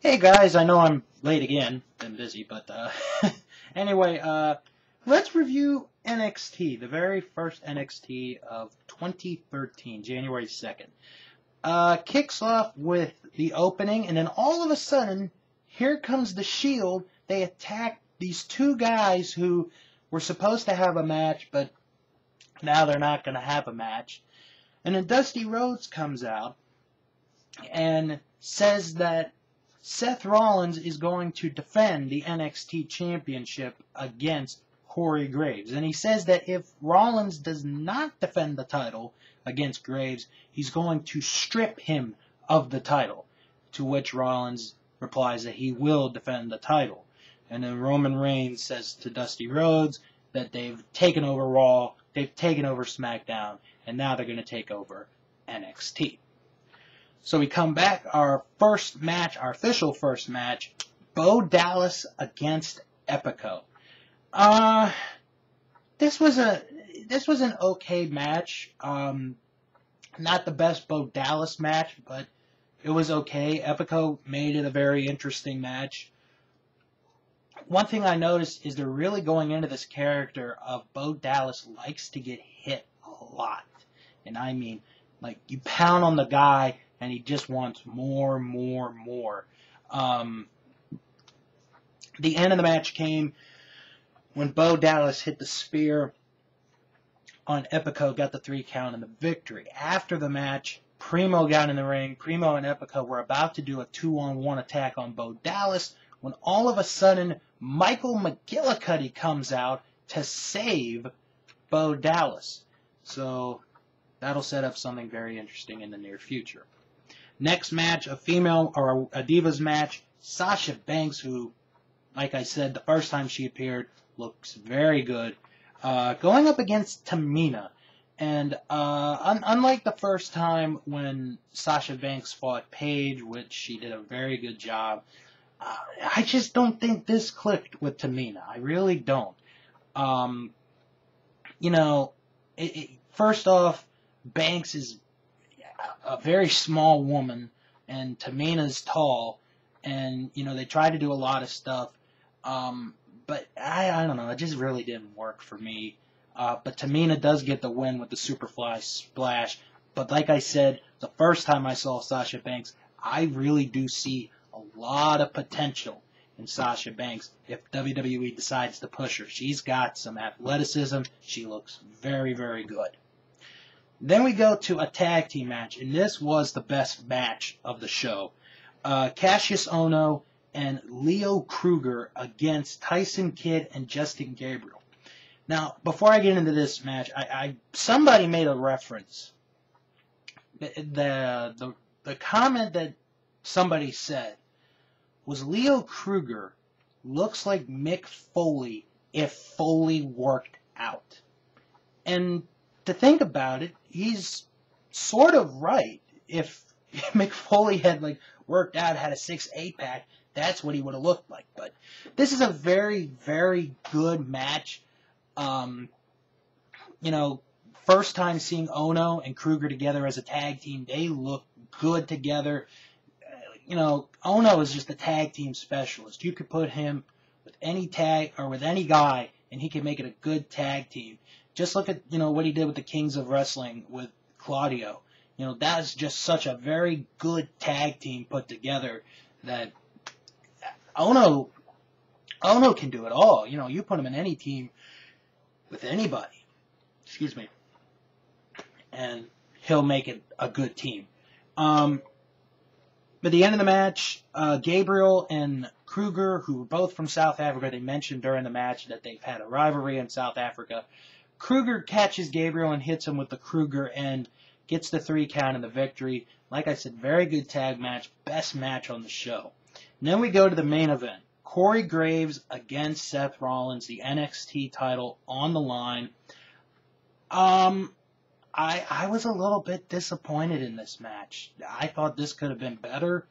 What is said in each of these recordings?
Hey guys, I know I'm late again. Been busy, but anyway, let's review NXT, the very first NXT of 2013, January 2nd. Kicks off with the opening, and then all of a sudden, here comes the Shield. They attack these two guys who were supposed to have a match, but now they're not going to have a match. And then Dusty Rhodes comes out and says that Seth Rollins is going to defend the NXT Championship against Corey Graves. And he says that if Rollins does not defend the title against Graves, he's going to strip him of the title. To which Rollins replies that he will defend the title. And then Roman Reigns says to Dusty Rhodes that they've taken over Raw, they've taken over SmackDown, and now they're going to take over NXT. So we come back, our first match, our official first match, Bo Dallas against Epico. This was an okay match. Not the best Bo Dallas match, but it was okay. Epico made it a very interesting match. One thing I noticed is they're really going into this character of Bo Dallas likes to get hit a lot. And I mean, like, you pound on the guy, and he just wants more. The end of the match came when Bo Dallas hit the spear on Epico, got the 3 count and the victory. After the match, Primo got in the ring. Primo and Epico were about to do a 2-on-1 attack on Bo Dallas when all of a sudden Michael McGillicuddy comes out to save Bo Dallas. So that'll set up something very interesting in the near future. Next match, a female or a Divas match, Sasha Banks, who, like I said, the first time she appeared, looks very good, going up against Tamina. And unlike the first time when Sasha Banks fought Paige, which she did a very good job, I just don't think this clicked with Tamina. I really don't. First off, Banks is a very small woman, and Tamina's tall, and, they tried to do a lot of stuff, but I don't know, it just really didn't work for me. But Tamina does get the win with the Superfly Splash, but like I said, the first time I saw Sasha Banks, I really do see a lot of potential in Sasha Banks if WWE decides to push her. She's got some athleticism, she looks very, very good. Then we go to a tag team match, and this was the best match of the show. Cassius Ohno and Leo Kruger against Tyson Kidd and Justin Gabriel. Now, before I get into this match, somebody made a reference. The comment that somebody said was Leo Kruger looks like Mick Foley if Foley worked out. And to think about it, he's sort of right. If Mick Foley had worked out, had a 6-8-pack, that's what he would have looked like. But this is a very, very good match. First time seeing Ohno and Kruger together as a tag team, they look good together. Ohno is just a tag team specialist. You could put him with any tag or with any guy, and he can make it a good tag team. Just look at, what he did with the Kings of Wrestling with Claudio. That's just such a very good tag team put together that Ohno can do it all. You put him in any team with anybody, and he'll make it a good team. At the end of the match, Gabriel and Kruger, who were both from South Africa, they mentioned during the match that they've had a rivalry in South Africa. Kruger catches Gabriel and hits him with the Kruger and gets the 3 count and the victory. Like I said, very good tag match, best match on the show. And then we go to the main event. Corey Graves against Seth Rollins, the NXT title on the line. I was a little bit disappointed in this match. I thought this could have been better,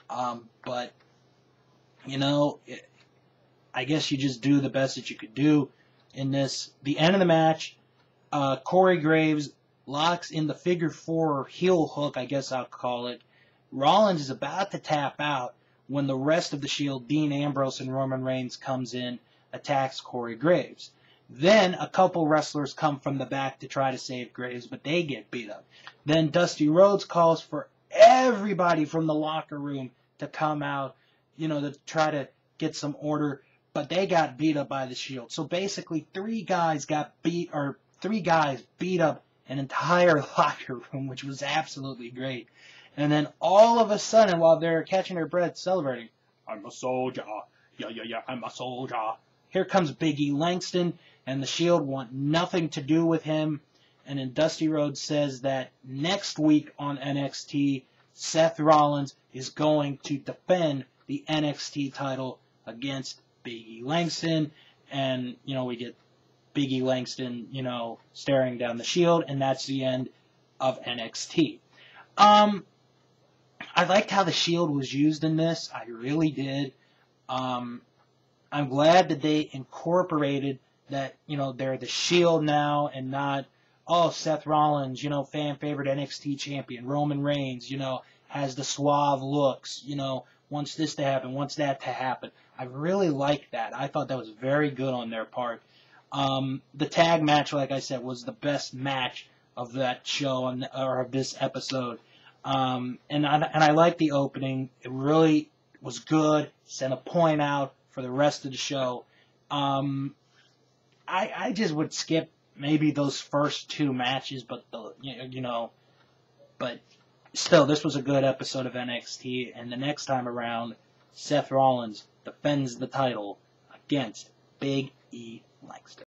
but, I guess you just do the best that you could do in this. The end of the match, Corey Graves locks in the figure 4 heel hook, I guess I'll call it. Rollins is about to tap out when the rest of the Shield, Dean Ambrose and Roman Reigns, comes in, attacks Corey Graves. Then a couple wrestlers come from the back to try to save Graves, but they get beat up. Then Dusty Rhodes calls for everybody from the locker room to come out, to try to get some order, but they got beat up by the Shield. So basically, three guys beat up an entire locker room, which was absolutely great. And then all of a sudden, while they're catching their breath, celebrating, I'm a soldier, yeah, I'm a soldier. Here comes Big E Langston, and the Shield want nothing to do with him. And then Dusty Rhodes says that next week on NXT, Seth Rollins is going to defend the NXT title against Big E Langston. And, we get Big E Langston, staring down the Shield, and that's the end of NXT. I liked how the Shield was used in this. I really did. I'm glad that they incorporated that, they're the Shield now and not, Seth Rollins, fan favorite NXT champion. Roman Reigns, has the suave looks, wants this to happen, wants that to happen. I really liked that. I thought that was very good on their part. The tag match, like I said, was the best match of that show or of this episode. And I liked the opening. It really was good. Sent a point out for the rest of the show. I just would skip maybe those first two matches, but but still, this was a good episode of NXT. And the next time around, Seth Rollins defends the title against Big E Langston.